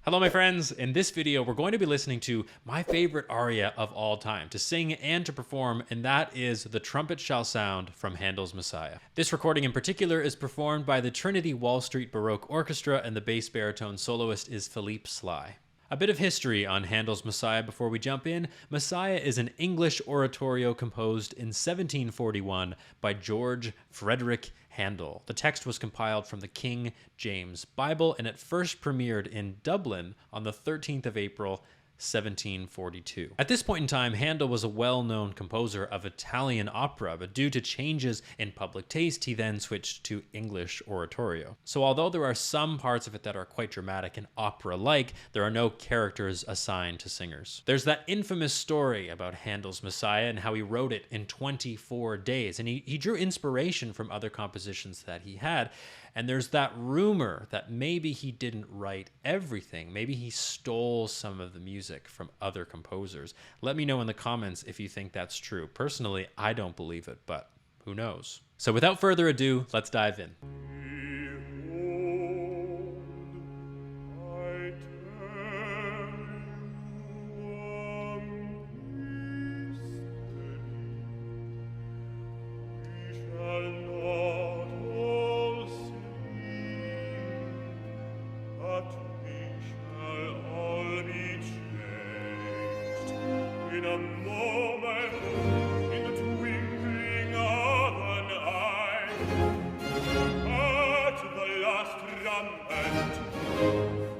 Hello my friends, in this video we're going to be listening to my favorite aria of all time, to sing and to perform, and that is The Trumpet Shall Sound from Handel's Messiah. This recording in particular is performed by the Trinity Wall Street Baroque Orchestra, and the bass baritone soloist is Philippe Sly. A bit of history on Handel's Messiah before we jump in. Messiah is an English oratorio composed in 1741 by George Frederick Handel. The text was compiled from the King James Bible, and it first premiered in Dublin on the 13th of April, 1742. At this point in time, Handel was a well-known composer of Italian opera, but due to changes in public taste, he then switched to English oratorio. So although there are some parts of it that are quite dramatic and opera-like, there are no characters assigned to singers. There's that infamous story about Handel's Messiah and how he wrote it in 24 days, and he drew inspiration from other compositions that he had. And there's that rumor that maybe he didn't write everything. Maybe he stole some of the music from other composers. Let me know in the comments if you think that's true. Personally, I don't believe it, but who knows? So without further ado, let's dive in.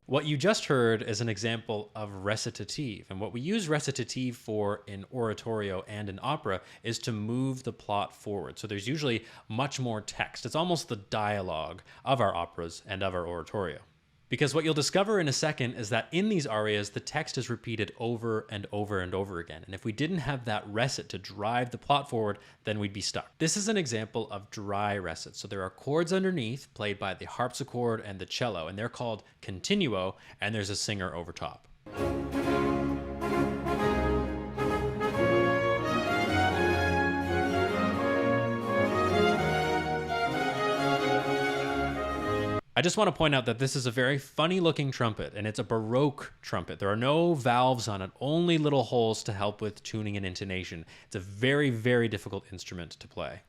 What you just heard is an example of recitative, and what we use recitative for in oratorio and in opera is to move the plot forward. So there's usually much more text. It's almost the dialogue of our operas and of our oratorio. Because what you'll discover in a second is that in these arias, the text is repeated over and over and over again. And if we didn't have that recit to drive the plot forward, then we'd be stuck. This is an example of dry recit. So there are chords underneath played by the harpsichord and the cello, and they're called continuo, and there's a singer over top. I just want to point out that this is a very funny looking trumpet, and it's a Baroque trumpet. There are no valves on it, only little holes to help with tuning and intonation. It's a very, very difficult instrument to play.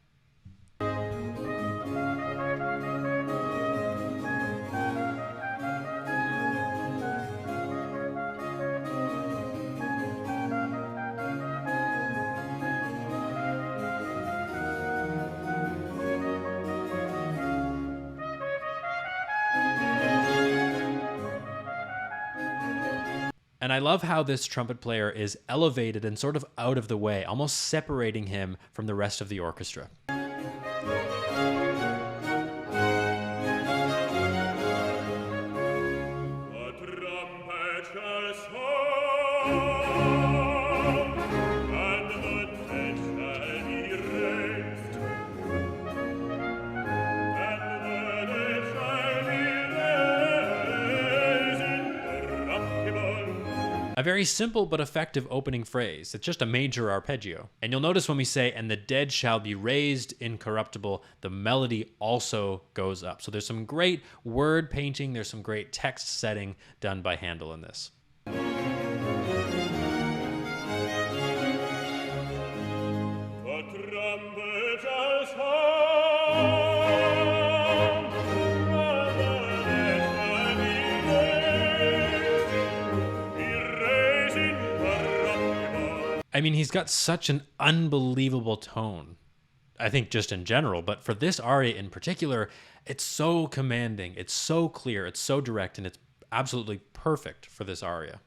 And I love how this trumpet player is elevated and sort of out of the way, almost separating him from the rest of the orchestra. A very simple but effective opening phrase. It's just a major arpeggio. And you'll notice when we say, "and the dead shall be raised incorruptible," the melody also goes up. So there's some great word painting, there's some great text setting done by Handel in this. I mean, he's got such an unbelievable tone, I think just in general, but for this aria in particular, it's so commanding, it's so clear, it's so direct, and it's absolutely perfect for this aria.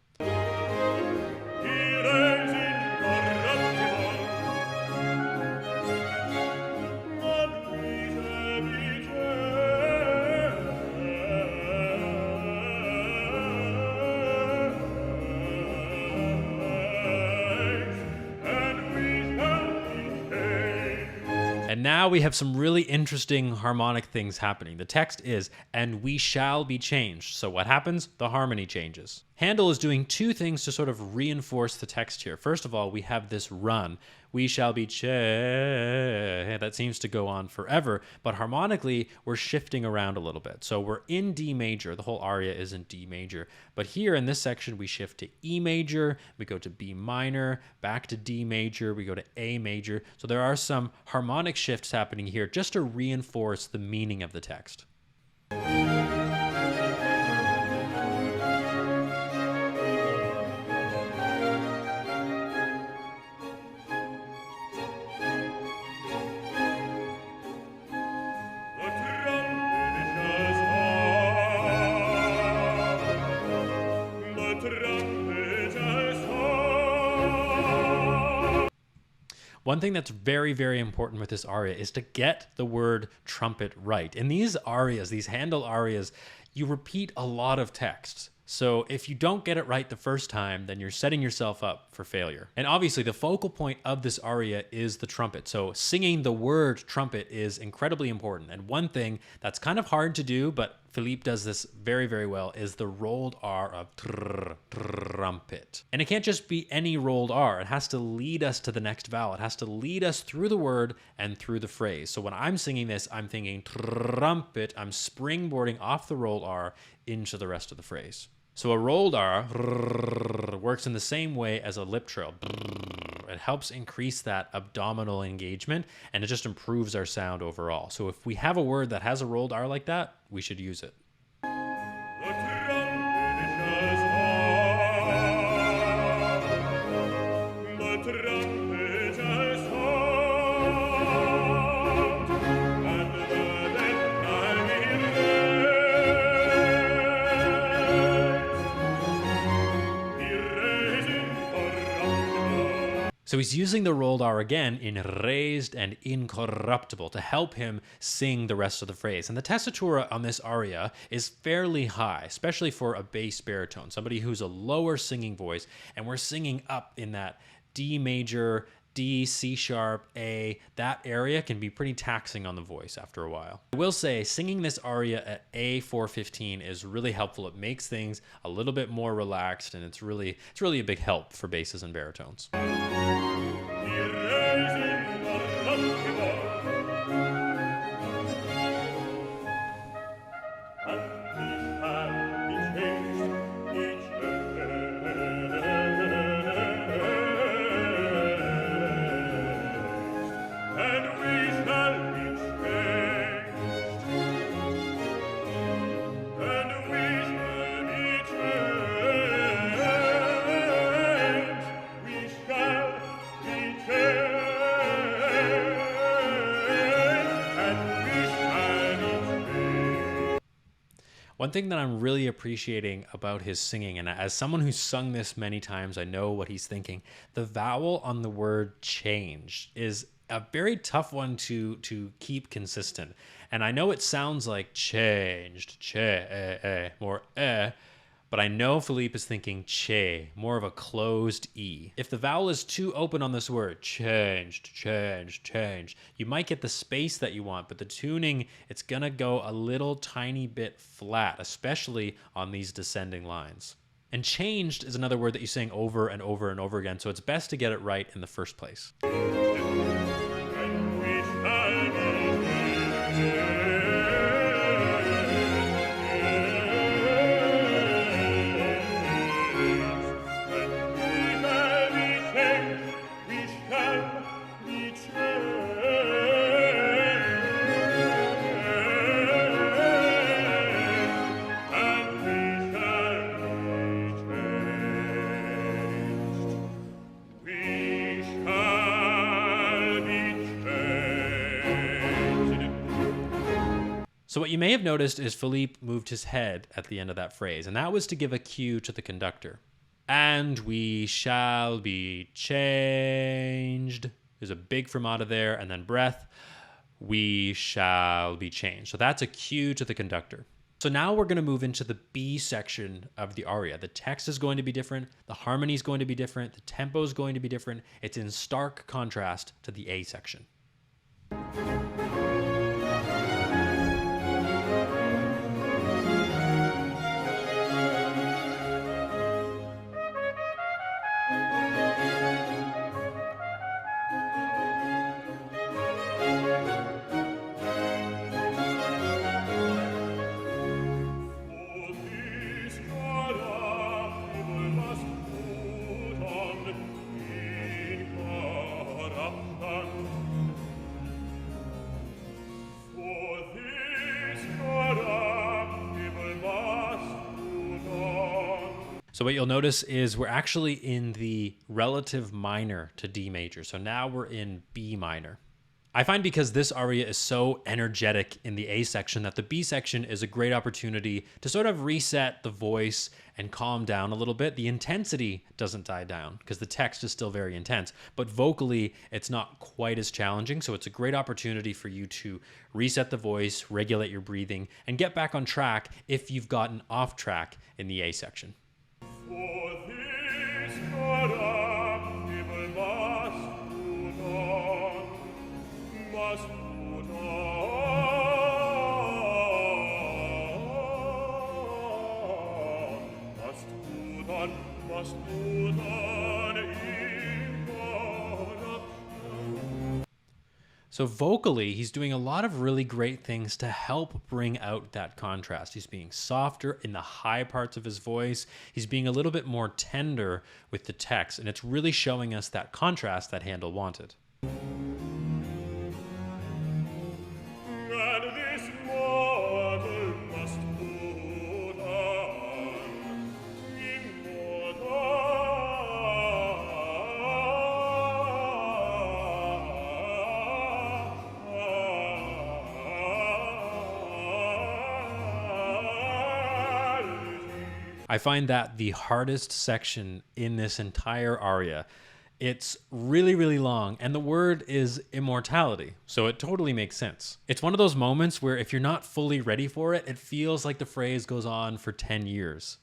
And now we have some really interesting harmonic things happening. The text is, "and we shall be changed." So what happens? The harmony changes. Handel is doing two things to sort of reinforce the text here. First of all, we have this run, we shall be that seems to go on forever, but harmonically we're shifting around a little bit. So we're in D major, the whole aria is in D major, but here in this section we shift to E major, we go to B minor, back to D major, we go to A major. So there are some harmonic shifts happening here just to reinforce the meaning of the text. One thing that's very, very important with this aria is to get the word trumpet right. In these arias, these Handel arias, you repeat a lot of text. So if you don't get it right the first time, then you're setting yourself up for failure. And obviously the focal point of this aria is the trumpet. So singing the word trumpet is incredibly important. And one thing that's kind of hard to do, but Philippe does this very, very well, is the rolled R of trumpet. And it can't just be any rolled R. It has to lead us to the next vowel. It has to lead us through the word and through the phrase. So when I'm singing this, I'm thinking trumpet. I'm springboarding off the rolled R into the rest of the phrase. So a rolled R works in the same way as a lip trill. It helps increase that abdominal engagement, and it just improves our sound overall. So if we have a word that has a rolled R like that, we should use it. So he's using the rolled R again in raised and incorruptible to help him sing the rest of the phrase. And the tessitura on this aria is fairly high, especially for a bass baritone, somebody who's a lower singing voice, and we're singing up in that D major, D, C sharp, A. That area can be pretty taxing on the voice after a while. I will say singing this aria at A415 is really helpful. It makes things a little bit more relaxed, and it's really a big help for basses and baritones. One thing that I'm really appreciating about his singing, and as someone who's sung this many times, I know what he's thinking, the vowel on the word change is a very tough one to keep consistent. And I know it sounds like changed, more but I know Philippe is thinking che, more of a closed E. If the vowel is too open on this word, changed, you might get the space that you want, but the tuning, it's gonna go a little tiny bit flat, especially on these descending lines. And changed is another word that you sing over and over and over again, so it's best to get it right in the first place. So what you may have noticed is Philippe moved his head at the end of that phrase, and that was to give a cue to the conductor. And we shall be changed. There's a big fermata there, and then breath. We shall be changed. So that's a cue to the conductor. So now we're going to move into the B section of the aria. The text is going to be different. The harmony is going to be different. The tempo is going to be different. It's in stark contrast to the A section. So what you'll notice is we're actually in the relative minor to D major. So now we're in B minor. I find because this aria is so energetic in the A section that the B section is a great opportunity to sort of reset the voice and calm down a little bit. The intensity doesn't die down because the text is still very intense, but vocally it's not quite as challenging. So it's a great opportunity for you to reset the voice, regulate your breathing, and get back on track if you've gotten off track in the A section. So vocally, he's doing a lot of really great things to help bring out that contrast. He's being softer in the high parts of his voice. He's being a little bit more tender with the text, and it's really showing us that contrast that Handel wanted. I find that the hardest section in this entire aria, it's really, really long, and the word is immortality, so it totally makes sense. It's one of those moments where if you're not fully ready for it, it feels like the phrase goes on for 10 years.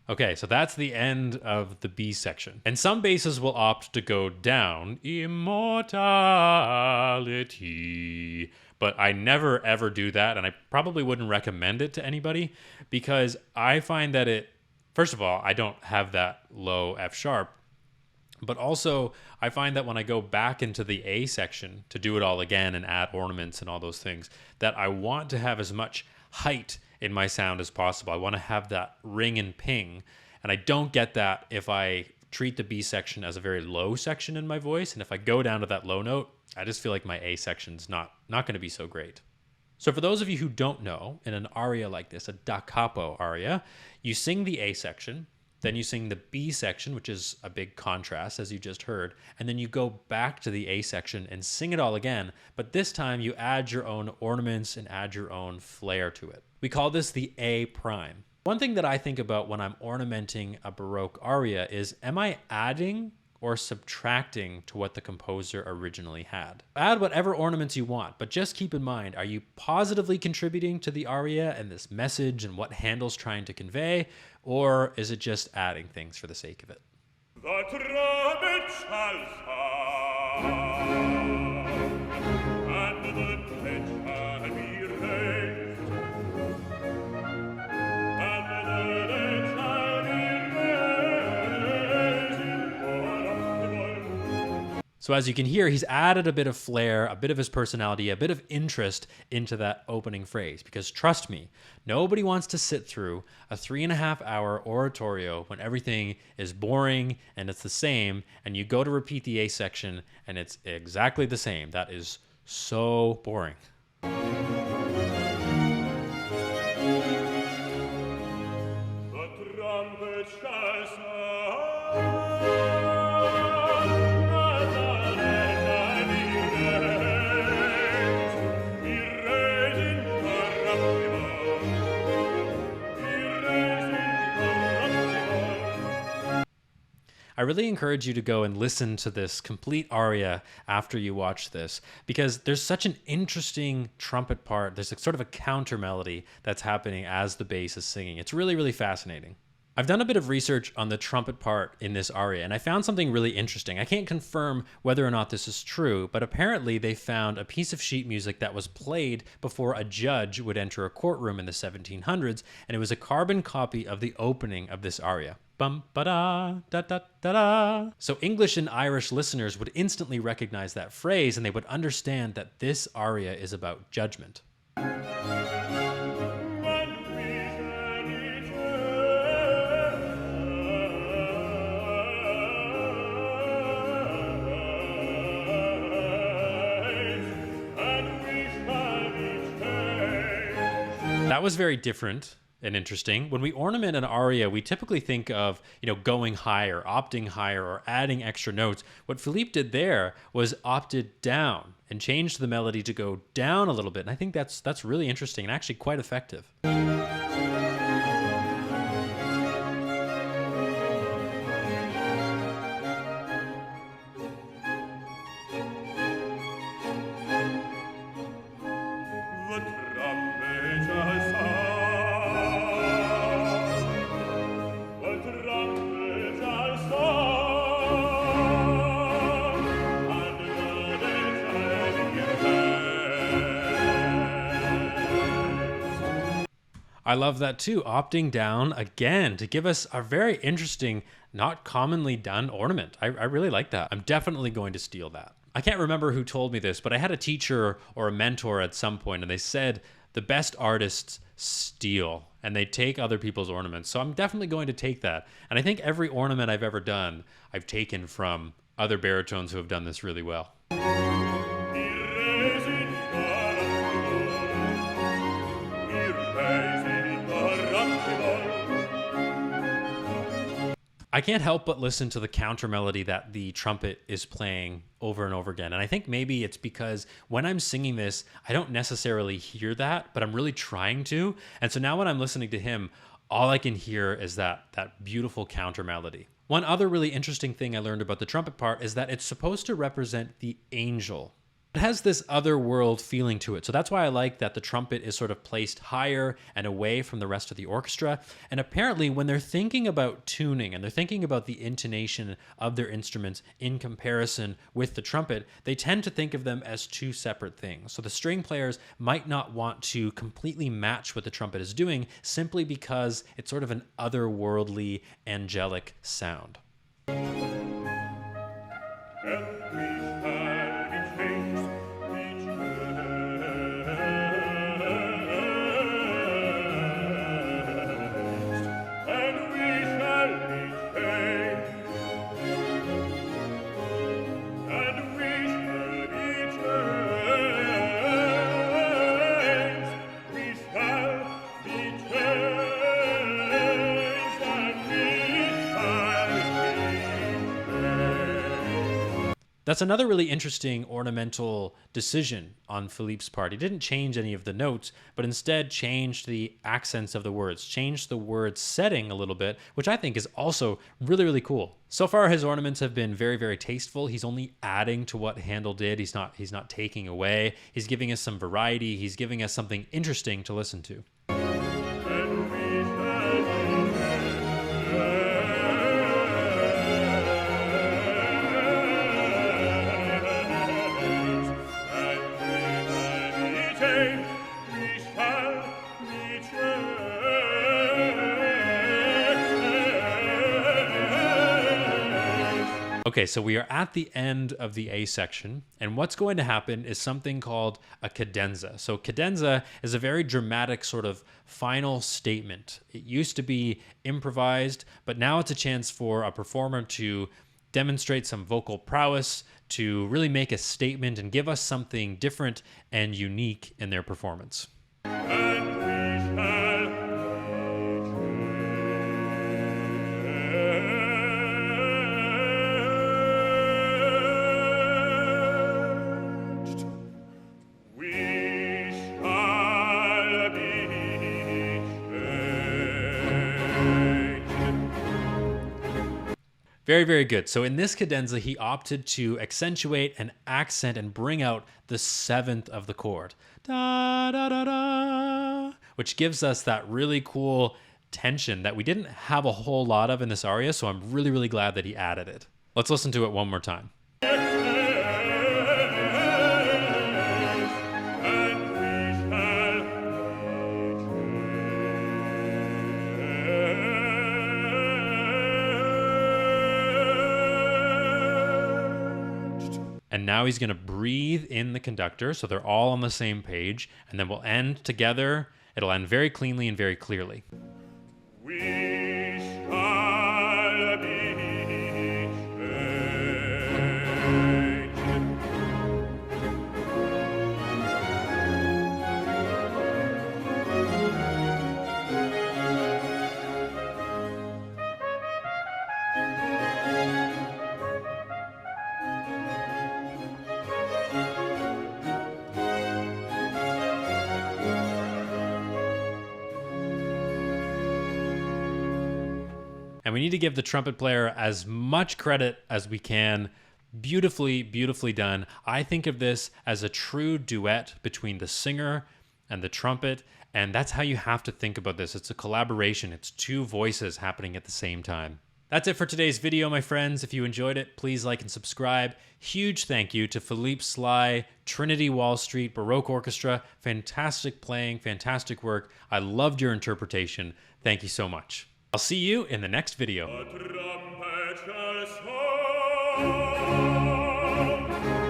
Okay, so that's the end of the B section. And some basses will opt to go down, immortality. But I never ever do that, and I probably wouldn't recommend it to anybody because I find that first of all, I don't have that low F sharp, but also I find that when I go back into the A section to do it all again and add ornaments and all those things, that I want to have as much height in my sound as possible. I want to have that ring and ping, and I don't get that if I treat the B section as a very low section in my voice, and if I go down to that low note, I just feel like my A section's not going to be so great. So for those of you who don't know, in an aria like this, a Dacapo aria, you sing the A section, then you sing the B section, which is a big contrast, as you just heard, and then you go back to the A section and sing it all again, but this time you add your own ornaments and add your own flair to it. We call this the A prime. One thing that I think about when I'm ornamenting a Baroque aria is, am I adding or subtracting to what the composer originally had? Add whatever ornaments you want, but just keep in mind, are you positively contributing to the aria and this message and what Handel's trying to convey, or is it just adding things for the sake of it? The trumpet shall sound, and the dead shall be raised, and the dead shall be raised incorruptible. So as you can hear, he's added a bit of flair, a bit of his personality, a bit of interest into that opening phrase. Because trust me, nobody wants to sit through a 3.5-hour oratorio when everything is boring and it's the same, and you go to repeat the A section and it's exactly the same. That is so boring. The trumpet shall sound. I really encourage you to go and listen to this complete aria after you watch this, because there's such an interesting trumpet part. There's a sort of a counter melody that's happening as the bass is singing. It's really, really fascinating. I've done a bit of research on the trumpet part in this aria, and I found something really interesting. I can't confirm whether or not this is true, but apparently they found a piece of sheet music that was played before a judge would enter a courtroom in the 1700s, and it was a carbon copy of the opening of this aria. Bum ba da da da da da. So English and Irish listeners would instantly recognize that phrase, and they would understand that this aria is about judgment. That was very different and interesting. When we ornament an aria, we typically think of, going higher, opting higher, or adding extra notes. What Philippe did there was opted down and changed the melody to go down a little bit. And I think that's really interesting and actually quite effective. I love that too, opting down again to give us a very interesting, not commonly done ornament. I really like that. I'm definitely going to steal that. I can't remember who told me this, but I had a teacher or a mentor at some point, and they said the best artists steal and they take other people's ornaments. So I'm definitely going to take that. And I think every ornament I've ever done, I've taken from other baritones who have done this really well. I can't help but listen to the counter melody that the trumpet is playing over and over again. And I think maybe it's because when I'm singing this, I don't necessarily hear that, but I'm really trying to. And so now when I'm listening to him, all I can hear is that beautiful counter melody. One other really interesting thing I learned about the trumpet part is that it's supposed to represent the angel. It has this other world feeling to it. So that's why I like that the trumpet is sort of placed higher and away from the rest of the orchestra. And apparently when they're thinking about tuning and they're thinking about the intonation of their instruments in comparison with the trumpet, they tend to think of them as two separate things. So the string players might not want to completely match what the trumpet is doing simply because it's sort of an otherworldly, angelic sound. That's another really interesting ornamental decision on Philippe's part. He didn't change any of the notes, but instead changed the accents of the words, changed the word setting a little bit, which I think is also really, really cool. So far, his ornaments have been very, very tasteful. He's only adding to what Handel did. He's not taking away. He's giving us some variety. He's giving us something interesting to listen to. Okay, so we are at the end of the A section, and what's going to happen is something called a cadenza. So cadenza is a very dramatic sort of final statement. It used to be improvised, but now it's a chance for a performer to demonstrate some vocal prowess, to really make a statement and give us something different and unique in their performance. Very, very good. So in this cadenza, he opted to accentuate and accent and bring out the seventh of the chord, da, da, da, da, which gives us that really cool tension that we didn't have a whole lot of in this aria, so I'm really, really glad that he added it. Let's listen to it one more time. And now he's going to breathe in the conductor, so they're all on the same page, and then we'll end together. It'll end very cleanly and very clearly. We shall be And we need to give the trumpet player as much credit as we can. Beautifully, beautifully done. I think of this as a true duet between the singer and the trumpet, and that's how you have to think about this. It's a collaboration. It's two voices happening at the same time. That's it for today's video, my friends. If you enjoyed it, please like and subscribe. Huge thank you to Philippe Sly, Trinity Wall Street, Baroque Orchestra. Fantastic playing, fantastic work. I loved your interpretation. Thank you so much. I'll see you in the next video. a trumpet shall sound.